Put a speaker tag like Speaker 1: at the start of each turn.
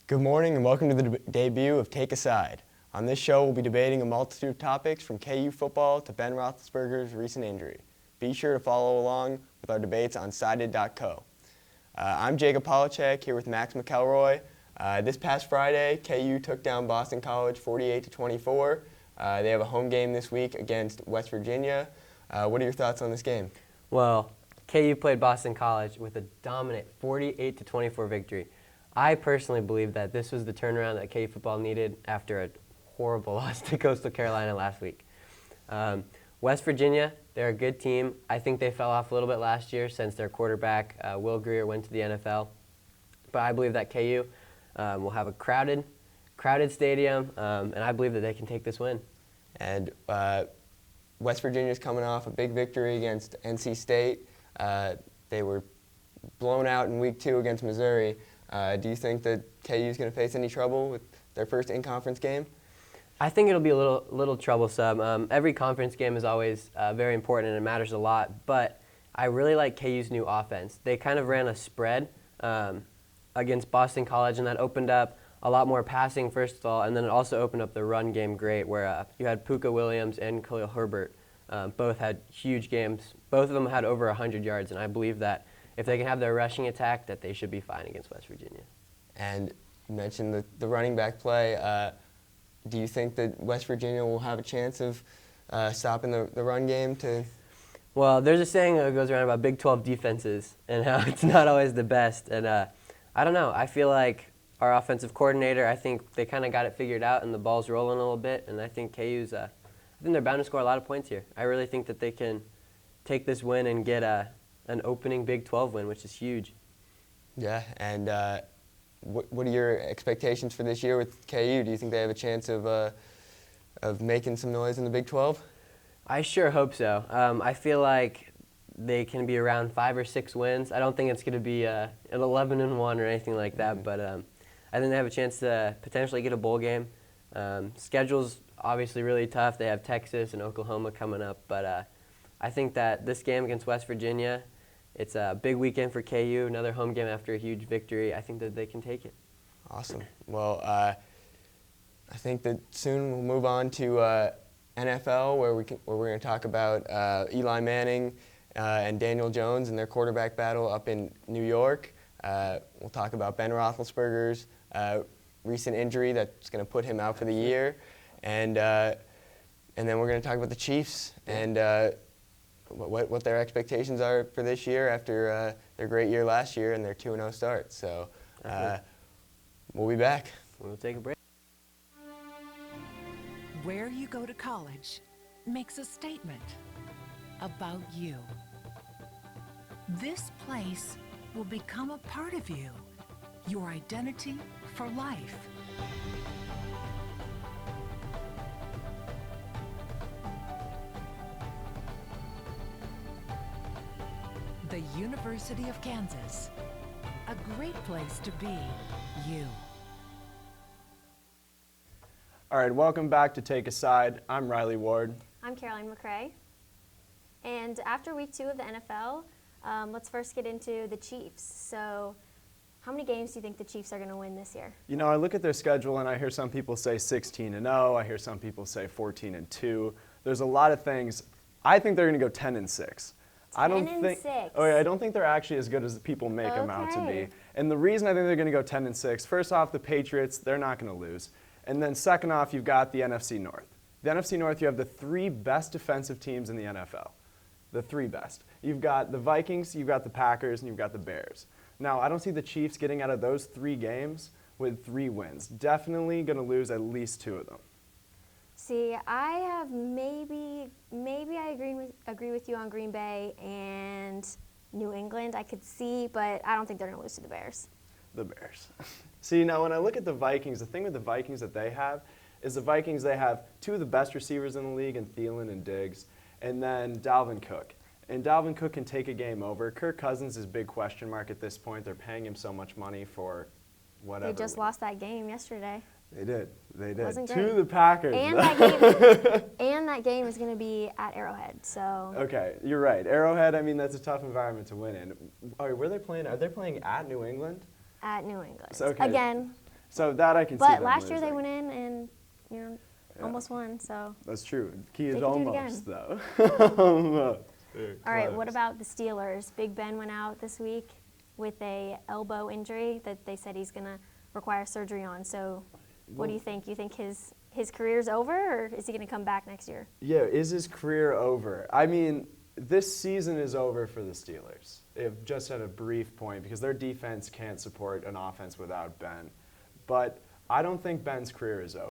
Speaker 1: Good morning and welcome to the debut of TakeaSide. On this show, we'll be debating a multitude of topics from KU football to Ben Roethlisberger's recent injury. Be sure to follow along with our debates on sided.co. I'm Jacob Polachek here with Max McElroy. This past Friday, KU took down Boston College 48-24. They have a home game this week against West Virginia. What are your thoughts on this game?
Speaker 2: Well, KU played Boston College with a dominant 48-24 victory. I personally believe that this was the turnaround that KU football needed after a horrible loss to Coastal Carolina last week. West Virginia, they're a good team. I think they fell off a little bit last year since their quarterback, Will Grier, went to the NFL. But I believe that KU will have a crowded stadium, and I believe that they can take this win.
Speaker 1: And West Virginia's coming off a big victory against NC State. They were blown out in week 2 against Missouri. Do you think that KU is going to face any trouble with their first in-conference game?
Speaker 2: I think it'll be a little troublesome. Every conference game is always very important and it matters a lot, but I really like KU's new offense. They kind of ran a spread against Boston College, and that opened up a lot more passing, first of all, and then it also opened up the run game great, where you had Puka Williams and Khalil Herbert. Both had huge games. Both of them had over 100 yards, and I believe that if they can have their rushing attack, that they should be fine against West Virginia. And
Speaker 1: you mentioned the running back play. Do you think that West Virginia will have a chance of stopping the run game?
Speaker 2: Well, there's a saying that goes around about Big 12 defenses and how it's not always the best. And I don't know. I feel like our offensive coordinator, I think they kind of got it figured out and the ball's rolling a little bit. And I think KU's, I think they're bound to score a lot of points here. I really think that they can take this win and get an opening Big 12 win, which is huge.
Speaker 1: Yeah, and what are your expectations for this year with KU? Do you think they have a chance of making some noise in the Big 12?
Speaker 2: I sure hope so. I feel like they can be around 5 or 6 wins. I don't think it's going to be an 11-1 or anything like that, but I think they have a chance to potentially get a bowl game. Schedule's obviously really tough. They have Texas and Oklahoma coming up, but I think that this game against West Virginia, it's a big weekend for KU, another home game after a huge victory. I think that they can take it.
Speaker 1: Awesome. Well, I think that soon we'll move on to NFL, where we're going to talk about Eli Manning and Daniel Jones and their quarterback battle up in New York. We'll talk about Ben Roethlisberger's recent injury that's going to put him out for the year, and then we're going to talk about the Chiefs and what their expectations are for this year after their great year last year and their 2-0 start. So we'll be back.
Speaker 2: We'll take a break.
Speaker 3: Where you go to college makes a statement about you. This place will become a part of you, your identity for life. The University of Kansas, a great place to be you.
Speaker 4: All right, welcome back to TakeaSide. I'm Riley Ward.
Speaker 5: I'm Caroline McCrae. And after week 2 of the NFL, let's first get into the Chiefs. So how many games do you think the Chiefs are going to win this year?
Speaker 4: You know, I look at their schedule and I hear some people say 16-0. I hear some people say 14-2. There's a lot of things. I think they're going to go 10-6. I don't think they're actually as good as people make them out to be. And the reason I think they're going to go 10-6, first off, the Patriots, they're not going to lose. And then second off, you've got the NFC North. The NFC North, you have the 3 best defensive teams in the NFL. The 3 best. You've got the Vikings, you've got the Packers, and you've got the Bears. Now, I don't see the Chiefs getting out of those 3 games with 3 wins. Definitely going to lose at least 2 of them.
Speaker 5: See, I have maybe I agree with you on Green Bay and New England. I could see, but I don't think they're going to lose to the Bears.
Speaker 4: The Bears. See, now when I look at the Vikings, the thing with the Vikings that they have is they have 2 of the best receivers in the league in Thielen and Diggs, and then Dalvin Cook. And Dalvin Cook can take a game over. Kirk Cousins is a big question mark at this point. They're paying him so much money for whatever.
Speaker 5: They just lost that game yesterday.
Speaker 4: They did.
Speaker 5: Wasn't
Speaker 4: To
Speaker 5: great.
Speaker 4: the Packers.
Speaker 5: And that game is going to be at Arrowhead. So.
Speaker 4: Okay, you're right. Arrowhead, I mean, that's a tough environment to win in. Where are they playing? Are they playing at New England?
Speaker 5: At New England.
Speaker 4: So, okay.
Speaker 5: Again,
Speaker 4: So that I can see
Speaker 5: But
Speaker 4: them
Speaker 5: last year they
Speaker 4: losing.
Speaker 5: went in and
Speaker 4: Yeah.
Speaker 5: almost won. So
Speaker 4: That's true. Key is
Speaker 5: They can do it
Speaker 4: almost,
Speaker 5: again.
Speaker 4: though.
Speaker 5: all right, what about the Steelers? Big Ben went out this week with a elbow injury that they said he's gonna require surgery on. So what do you think? You think his career's over, or is he gonna come back next year?
Speaker 4: Yeah, is his career over? I mean, this season is over for the Steelers. It just at a brief point because their defense can't support an offense without Ben. But I don't think Ben's career is over.